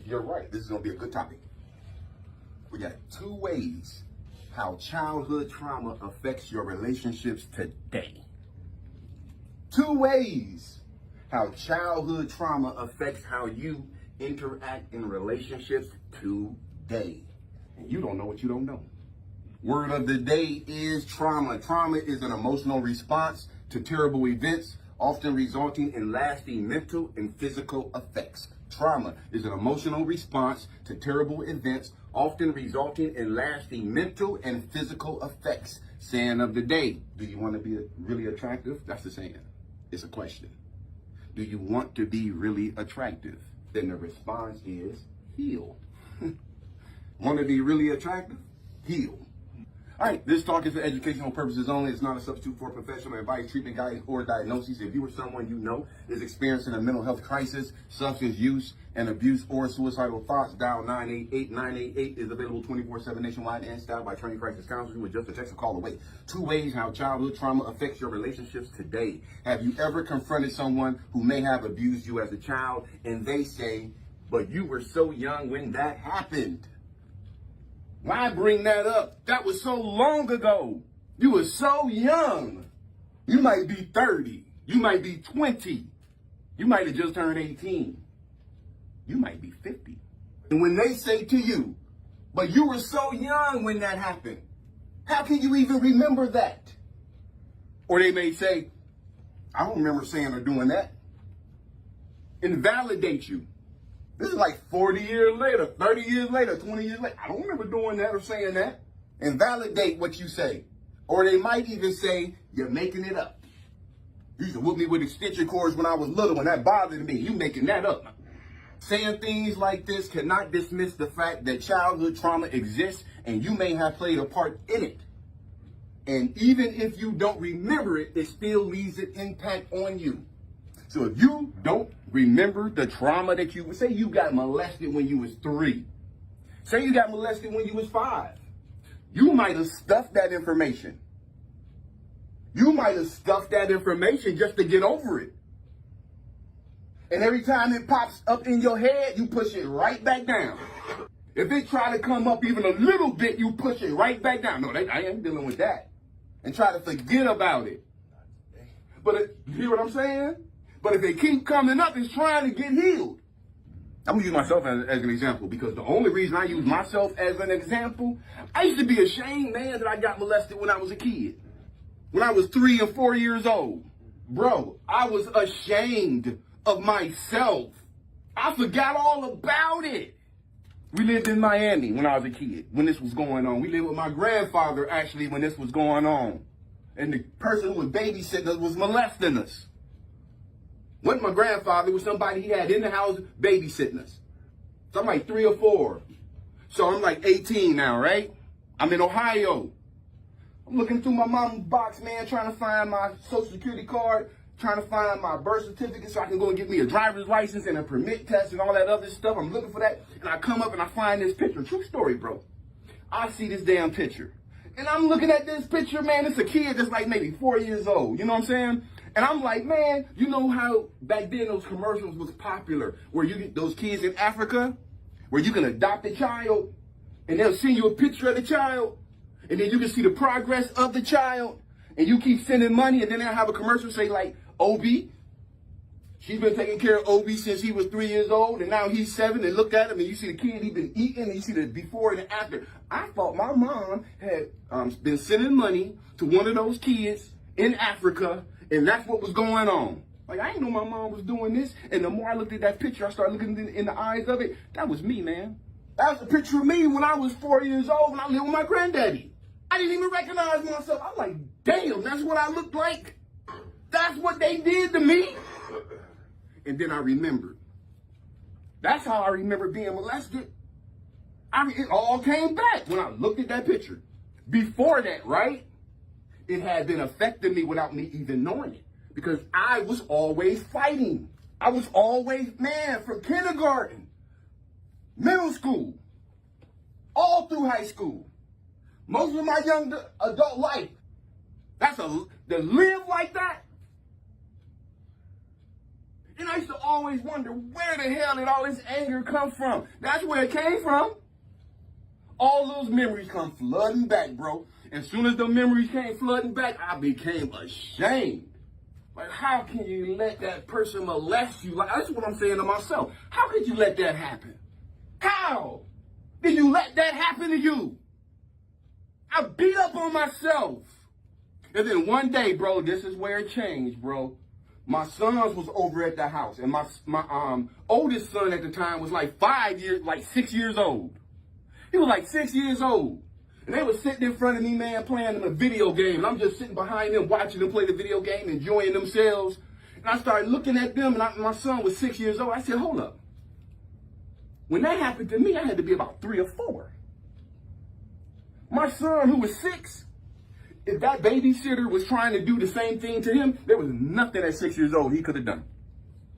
You're right. This is going to be a good topic. We got 2 ways how childhood trauma affects your relationships today. 2 ways how childhood trauma affects how you interact in relationships today. And you don't know what you don't know. Word of the day is trauma. Trauma is an emotional response to terrible events, often resulting in lasting mental and physical effects. Trauma is an emotional response to terrible events, often resulting in lasting mental and physical effects. Saying of the day, do you want to be really attractive? That's the saying. It's a question. Do you want to be really attractive? Then the response is heal. Want to be really attractive? Heal. All right, this talk is for educational purposes only. It's not a substitute for professional advice, treatment, guidance, or diagnosis. If you or someone you know is experiencing a mental health crisis, substance use and abuse, or suicidal thoughts, dial 988. 988 is available 24/7 nationwide and staffed by trained crisis counselors with just a text or call away. 2 ways how childhood trauma affects your relationships today. Have you ever confronted someone who may have abused you as a child and they say, but you were so young when that happened? Why bring that up? That was so long ago. You were so young. You might be 30. You might be 20. You might have just turned 18. You might be 50. And when they say to you, but you were so young when that happened, how can you even remember that? Or they may say, I don't remember saying or doing that. Invalidate you. This is like 40 years later, 30 years later, 20 years later. I don't remember doing that or saying that. And validate what you say. Or they might even say, you're making it up. You used to whoop me with extension cords when I was little and that bothered me. You making that up. Saying things like this cannot dismiss the fact that childhood trauma exists and you may have played a part in it. And even if you don't remember it, it still leaves an impact on you. So if you don't remember the trauma that you, say you got molested when you was 3, say you got molested when you was 5, you might have stuffed that information. You might have stuffed that information just to get over it. And every time it pops up in your head, you push it right back down. If it try to come up even a little bit, you push it right back down. No, I ain't dealing with that. And try to forget about it. But you hear what I'm saying? But if it keep coming up, it's trying to get healed. I'm gonna use myself as an example because the only reason I use myself as an example, I used to be ashamed, man, that I got molested when I was a kid. When I was 3 and 4 years old. Bro, I was ashamed of myself. I forgot all about it. We lived in Miami when I was a kid, when this was going on. We lived with my grandfather, actually, when this was going on. And the person who was babysitting us was molesting us. Wasn't my grandfather, was somebody he had in the house babysitting us. So I'm like 3 or 4. So I'm like 18 now, right? I'm in Ohio. I'm looking through my mom's box, man, trying to find my social security card, trying to find my birth certificate so I can go and get me a driver's license and a permit test and all that other stuff. I'm looking for that. And I come up and I find this picture. True story, bro. I see this damn picture. And I'm looking at this picture, man. It's a kid that's like maybe 4 years old. You know what I'm saying? And I'm like, man, you know how back then those commercials was popular where you get those kids in Africa where you can adopt a child and they'll send you a picture of the child and then you can see the progress of the child and you keep sending money and then they'll have a commercial say like, Obi, she's been taking care of Obi since he was 3 years old and now he's 7 and look at him and you see the kid he's been eating and you see the before and the after. I thought my mom had been sending money to one of those kids in Africa and that's what was going on. Like, I didn't know my mom was doing this. And the more I looked at that picture, I started looking in the eyes of it. That was me, man. That was a picture of me when I was 4 years old when I lived with my granddaddy. I didn't even recognize myself. I'm like, damn, that's what I looked like. That's what they did to me. And then I remembered. That's how I remember being molested. It all came back when I looked at that picture. Before that, right? It had been affecting me without me even knowing it. Because I was always fighting. I was always, man, from kindergarten, middle school, all through high school, most of my young adult life. To live like that. And I used to always wonder, where the hell did all this anger come from? That's where it came from. All those memories come flooding back, bro. As soon as the memories came flooding back, I became ashamed. Like, how can you let that person molest you? Like, that's what I'm saying to myself. How could you let that happen? How did you let that happen to you? I beat up on myself. And then one day, bro, this is where it changed, bro. My sons was over at the house, and my oldest son at the time was like 6 years old. He was like 6 years old. And they were sitting in front of me, man, playing a video game. And I'm just sitting behind them, watching them play the video game, enjoying themselves. And I started looking at them, and my son was 6 years old. I said, hold up. When that happened to me, I had to be about 3 or 4. My son, who was 6, if that babysitter was trying to do the same thing to him, there was nothing at 6 years old he could have done.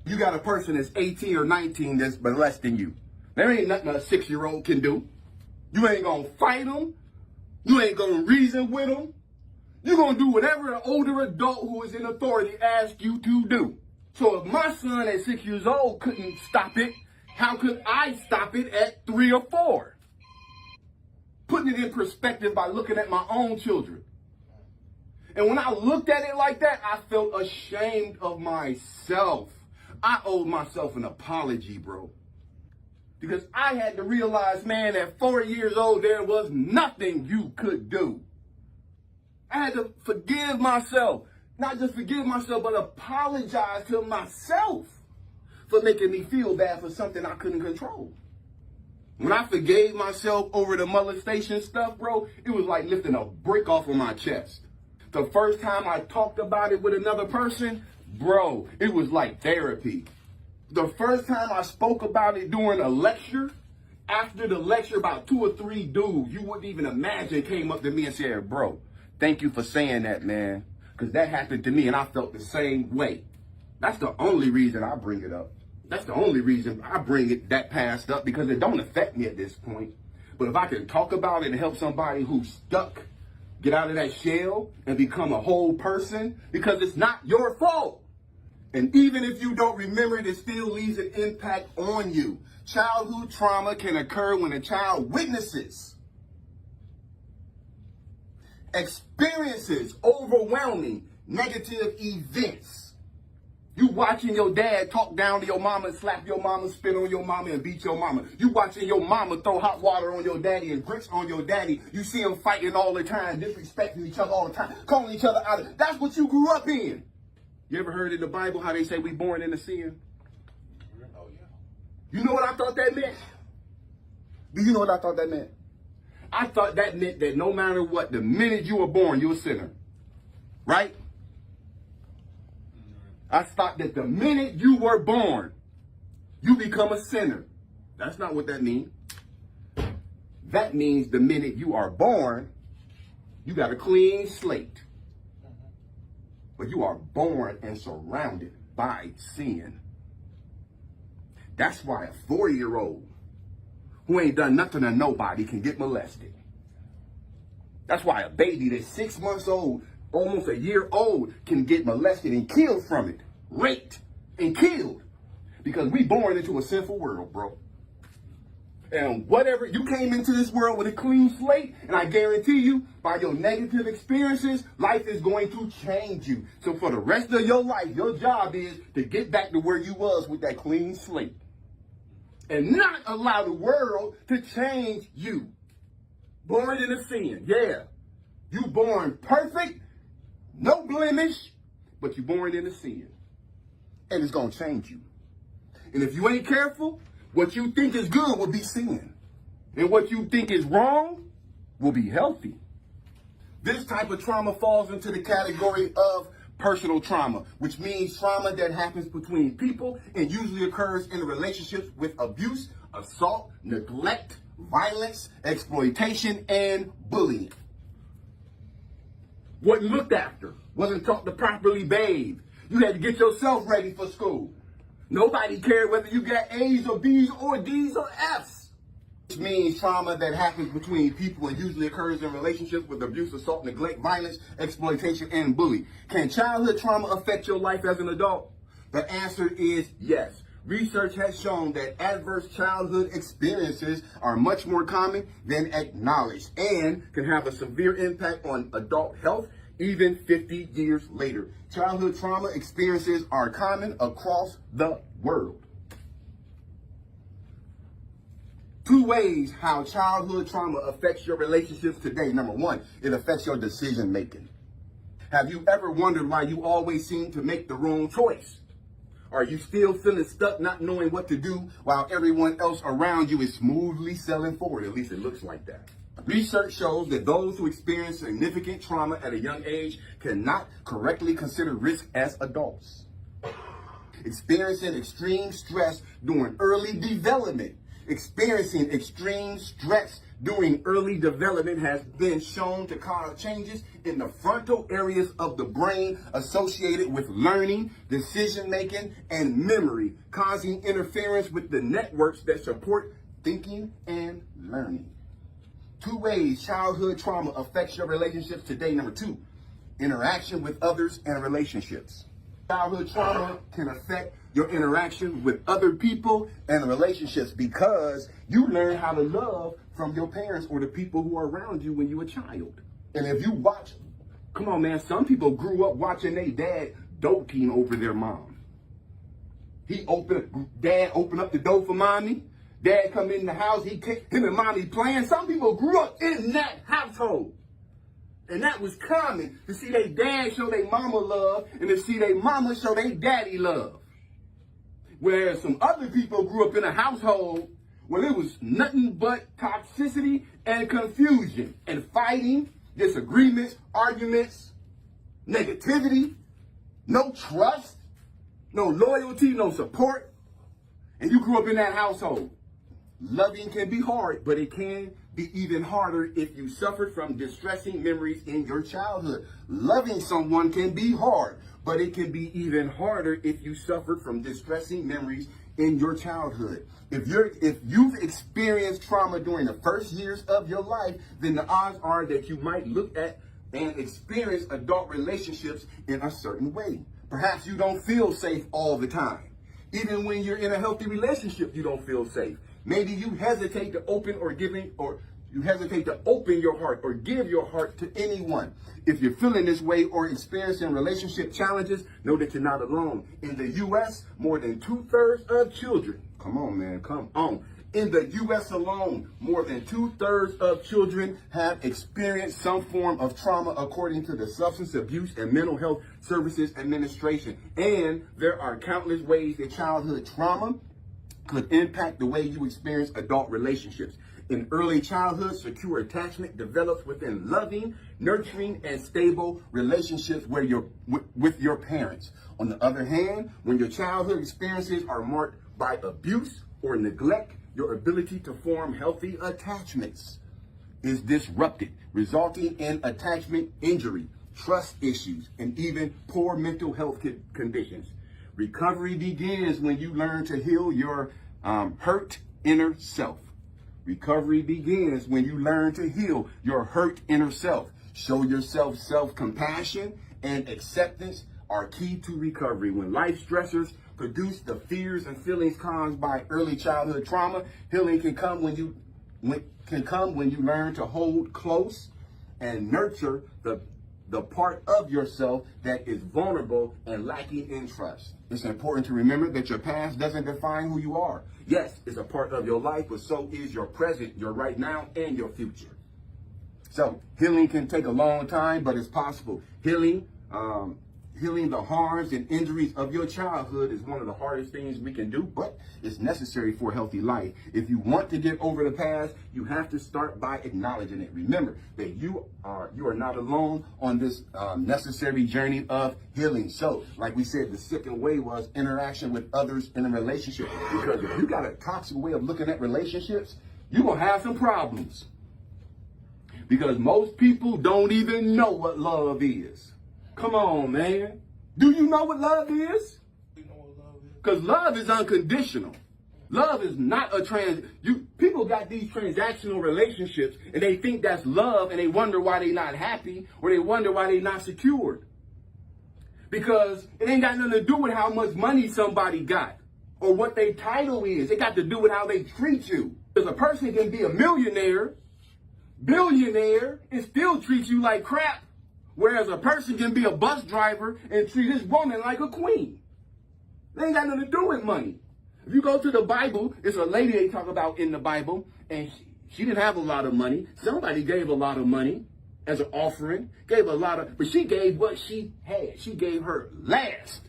You got a person that's 18 or 19 that's molesting you. There ain't nothing a 6-year-old can do. You ain't gonna fight him. You ain't gonna reason with him. You're gonna do whatever an older adult who is in authority asks you to do. So if my son at 6 years old couldn't stop it, how could I stop it at 3 or 4? Putting it in perspective by looking at my own children. And when I looked at it like that, I felt ashamed of myself. I owed myself an apology, bro. Because I had to realize, man, at 4 years old, there was nothing you could do. I had to forgive myself. Not just forgive myself, but apologize to myself for making me feel bad for something I couldn't control. When I forgave myself over the molestation stuff, bro, it was like lifting a brick off of my chest. The first time I talked about it with another person, bro, it was like therapy. The first time I spoke about it during a lecture, after the lecture, about 2 or 3 dudes you wouldn't even imagine came up to me and said, bro, thank you for saying that, man. Because that happened to me and I felt the same way. That's the only reason I bring it up. That's the only reason I bring it that past up, because it don't affect me at this point. But if I can talk about it and help somebody who's stuck get out of that shell and become a whole person, because it's not your fault. And even if you don't remember it, it still leaves an impact on you. Childhood trauma can occur when a child witnesses, experiences overwhelming negative events. You watching your dad talk down to your mama, slap your mama, spit on your mama, and beat your mama. You watching your mama throw hot water on your daddy and grits on your daddy. You see them fighting all the time, disrespecting each other all the time, calling each other out. That's what you grew up in. You ever heard in the Bible how they say we born into sin? Oh, yeah. You know what I thought that meant? Do you know what I thought that meant? I thought that meant that no matter what, the minute you were born, you're a sinner. Right? I thought that the minute you were born, you become a sinner. That's not what that means. That means the minute you are born, you got a clean slate. But you are born and surrounded by sin. That's why a 4-year-old who ain't done nothing to nobody can get molested. That's why a baby that's 6 months old, almost a year old, can get molested and killed from it. Raped and killed. Because we born into a sinful world, bro. And whatever, you came into this world with a clean slate, and I guarantee you, by your negative experiences, life is going to change you. So for the rest of your life, your job is to get back to where you was with that clean slate. And not allow the world to change you. Born in a sin, yeah. You born perfect, no blemish, but you born in a sin. And it's going to change you. And if you ain't careful, what you think is good will be sin. And what you think is wrong will be healthy. This type of trauma falls into the category of personal trauma, which means trauma that happens between people and usually occurs in relationships with abuse, assault, neglect, violence, exploitation, and bullying. Wasn't looked after, wasn't taught to properly bathe. You had to get yourself ready for school. Nobody cared whether you got A's or B's or D's or F's. Which means trauma that happens between people and usually occurs in relationships with abuse, assault, neglect, violence, exploitation, and bullying. Can childhood trauma affect your life as an adult? The answer is yes. Research has shown that adverse childhood experiences are much more common than acknowledged and can have a severe impact on adult health even 50 years later. Childhood trauma experiences are common across the world. 2 ways how childhood trauma affects your relationships today. Number 1, it affects your decision making. Have you ever wondered why you always seem to make the wrong choice? Are you still feeling stuck, not knowing what to do, while everyone else around you is smoothly sailing forward? At least it looks like that. Research shows that those who experience significant trauma at a young age cannot correctly consider risk as adults. Experiencing extreme stress during early development. Experiencing extreme stress during early development has been shown to cause changes in the frontal areas of the brain associated with learning, decision making, and memory, causing interference with the networks that support thinking and learning. 2 ways childhood trauma affects your relationships today. Number 2, interaction with others and relationships. Childhood trauma can affect your interaction with other people and relationships because you learn how to love from your parents or the people who are around you when you were a child. And if you watch, come on, man, some people grew up watching their dad doting over their mom. Dad opened up the door for mommy. Dad come in the house, him and mommy playing. Some people grew up in that household. And that was common, to see their dad show their mama love and to see their mama show their daddy love. Whereas some other people grew up in a household where it was nothing but toxicity and confusion and fighting, disagreements, arguments, negativity, no trust, no loyalty, no support. And you grew up in that household. Loving can be hard, but it can be even harder if you suffered from distressing memories in your childhood. Loving someone can be hard, but it can be even harder if you suffered from distressing memories in your childhood. If you've experienced trauma during the first years of your life, then the odds are that you might look at and experience adult relationships in a certain way. Perhaps you don't feel safe all the time. Even when you're in a healthy relationship, you don't feel safe. Maybe you hesitate to open your heart or give your heart to anyone. If you're feeling this way or experiencing relationship challenges, know that you're not alone. In the U.S., more than 2/3 of children, come on, man, come on. In the U.S. alone, more than 2/3 of children have experienced some form of trauma, according to the Substance Abuse and Mental Health Services Administration. And there are countless ways that childhood trauma could impact the way you experience adult relationships. In early childhood, secure attachment develops within loving, nurturing, and stable relationships with your parents. On the other hand, when your childhood experiences are marked by abuse or neglect, your ability to form healthy attachments is disrupted, resulting in attachment injury, trust issues, and even poor mental health conditions. Recovery begins when you learn to heal your hurt inner self. Recovery begins when you learn to heal your hurt inner self. Show yourself self-compassion and acceptance are key to recovery. When life stressors produce the fears and feelings caused by early childhood trauma, healing can come when you learn to hold close and nurture the part of yourself that is vulnerable and lacking in trust. It's important to remember that your past doesn't define who you are. Yes, it's a part of your life, but so is your present, your right now, and your future. So healing can take a long time, but it's possible. Healing the harms and injuries of your childhood is one of the hardest things we can do, but it's necessary for a healthy life. If you want to get over the past, you have to start by acknowledging it. Remember that you are not alone on this necessary journey of healing. So, like we said, the second way was interaction with others in a relationship. Because if you got a toxic way of looking at relationships, you're going to have some problems. Because most people don't even know what love is. Come on, man. Do you know what love is? Because love is unconditional. Love is not people got these transactional relationships and they think that's love and they wonder why they're not happy or they wonder why they're not secured. Because it ain't got nothing to do with how much money somebody got or what their title is. It got to do with how they treat you. Because a person can be a millionaire, billionaire, and still treat you like crap. Whereas a person can be a bus driver and treat his woman like a queen. They ain't got nothing to do with money. If you go to the Bible, it's a lady they talk about in the Bible, and she didn't have a lot of money. Somebody gave a lot of money as an offering, but she gave what she had. She gave her last.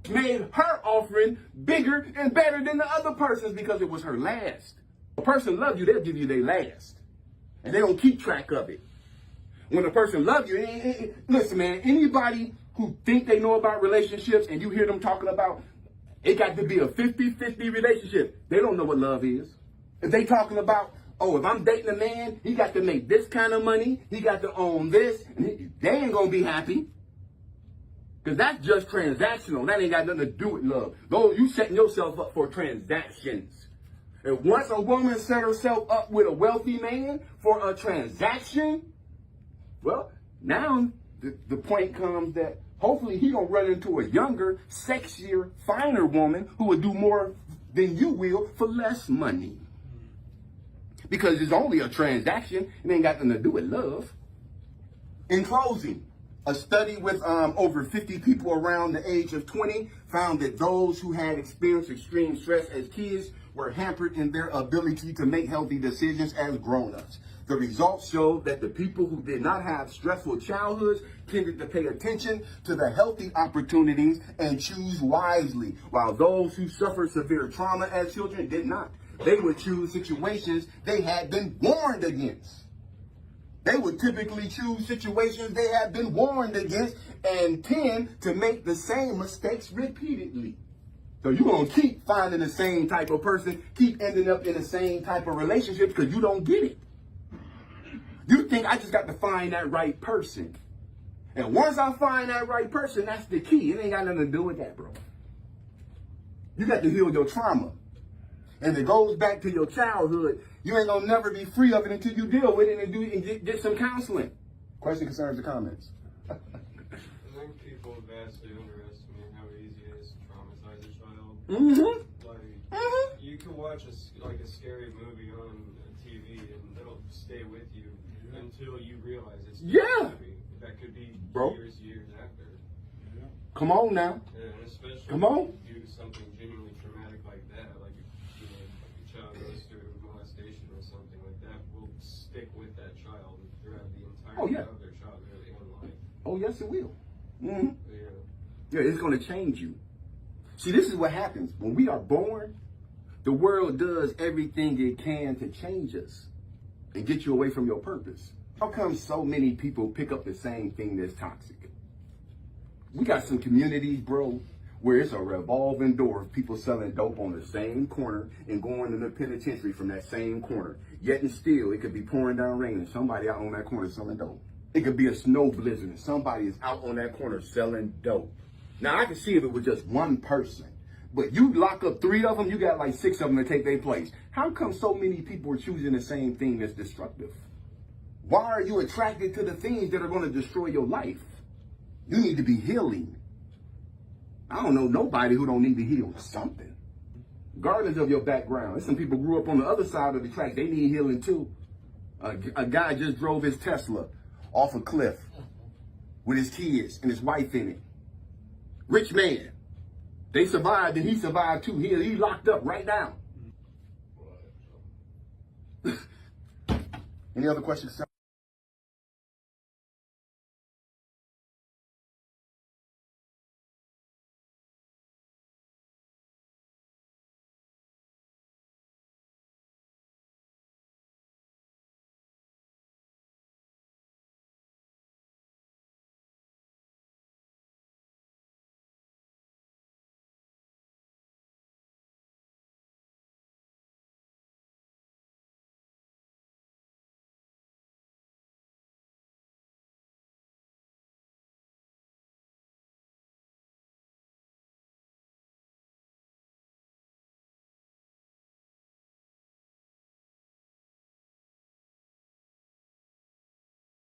Made her offering bigger and better than the other person's because it was her last. A person loves you, they'll give you their last. And they don't keep track of it. When a person loves you, listen, man, anybody who think they know about relationships and you hear them talking about it got to be a 50-50 relationship, they don't know what love is. If they talking about, oh, if I'm dating a man, he got to make this kind of money, he got to own this, and they ain't going to be happy. Because that's just transactional. That ain't got nothing to do with love. Though you setting yourself up for transactions. And once a woman set herself up with a wealthy man for a transaction, well, now the point comes that hopefully he gonna run into a younger, sexier, finer woman who will do more than you will for less money. Because it's only a transaction. It ain't got nothing to do with love. In closing, a study with over 50 people around the age of 20 found that those who had experienced extreme stress as kids were hampered in their ability to make healthy decisions as grown-ups. The results showed that the people who did not have stressful childhoods tended to pay attention to the healthy opportunities and choose wisely, while those who suffered severe trauma as children did not. They would choose situations they had been warned against. They would typically choose situations they had been warned against and tend to make the same mistakes repeatedly. So you're going to keep finding the same type of person, keep ending up in the same type of relationship because you don't get it. You think I just got to find that right person. And once I find that right person, that's the key. It ain't got nothing to do with that, bro. You got to heal your trauma. And it goes back to your childhood. You ain't gonna never be free of it until you deal with it and get some counseling. Question, concerns, or comments? I think people vastly underestimate how easy it is to traumatize a child. Mm-hmm. Like, you can watch a scary movie on TV and it'll stay with you until you realize it's a movie. That could be years after. Yeah. Come on now. And especially come on. Due to something genuinely traumatic like that, like a child goes through molestation or something like that, will stick with that child throughout the entirety of their childhood and life. Oh yes, it will. Mm-hmm. Yeah, it's going to change you. See, this is what happens when we are born. The world does everything it can to change us and get you away from your purpose. How come so many people pick up the same thing that's toxic? We got some communities, bro, where it's a revolving door of people selling dope on the same corner and going to the penitentiary from that same corner. Yet and still, it could be pouring down rain and somebody out on that corner selling dope. It could be a snow blizzard and somebody is out on that corner selling dope. Now, I can see if it was just one person, but you lock up 3 of them, you got like 6 of them to take their place. How come so many people are choosing the same thing that's destructive? Why are you attracted to the things that are going to destroy your life? You need to be healing. I don't know nobody who don't need to heal something. Regardless of your background. There's some people grew up on the other side of the track. They need healing too. A guy just drove his Tesla off a cliff with his kids and his wife in it. Rich man. They survived and he survived too. He locked up right now. Any other questions?